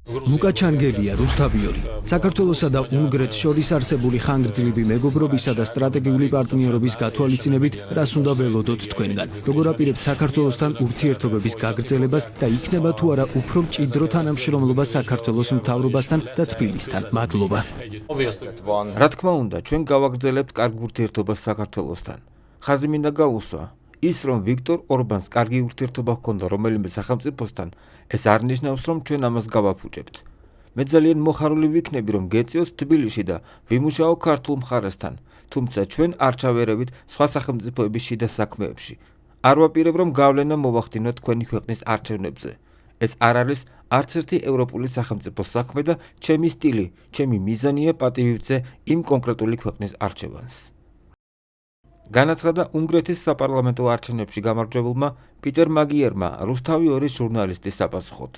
ლუკა ჩანგელია, რუსთავიორი. საქართველოსა და უნგრეთს შორის არსებული ხანგრძლივი მეგობრობისა და სტრატეგიული პარტნიორობის გათვალისწინებით რას უნდა ველოდოთ თქვენგან? როგორ აპირებთ საქართველოსთან ურთიერთობების გაგრძელებას და იქნება თუ არა უფრო მჭიდრო თანამშრომლობა საქართველოს მთავრობასთან და თბილისთან? მადლობა. რა თქმა უნდა, ჩვენ გავაგრძელებთ კარგ ურთიერთობას საქართველოსთან. ხაზი მინდა გაუსვა. ის რომ ვიქტორ ორბანს კარგი ურთიერთობა ჰქონდა რომელიმე სახელმწიფოსთან, ეს არ ნიშნავს, რომ ჩვენ ამას გავაფუჭებთ. მე ძალიან მოხარული ვიქნები, რომ გეწიოთ თბილისში და ვიმუშაო ქართულ მხარესთან, თუმცა ჩვენ არ ჩავერევით სხვა სახელმწიფოების შიდა საქმეებში. არ ვაპირებ, რომ გავლენა მოვახდინოთ თქვენი ქვეყნის არჩევნებზე. ეს არ არის არც ერთი ევროპული სახელმწიფოს საქმე და ჩემი სტილი, ჩემი მიზანია პატივივცე იმ კონკრეტული ქვეყნის არჩევანს. განაცხადა უნგრეთის საპარლამენტო არჩევნებში გამარჯვებულმა პიტერ მაგიერმა რუსთავიორის ჟურნალისტის საპასუხოდ.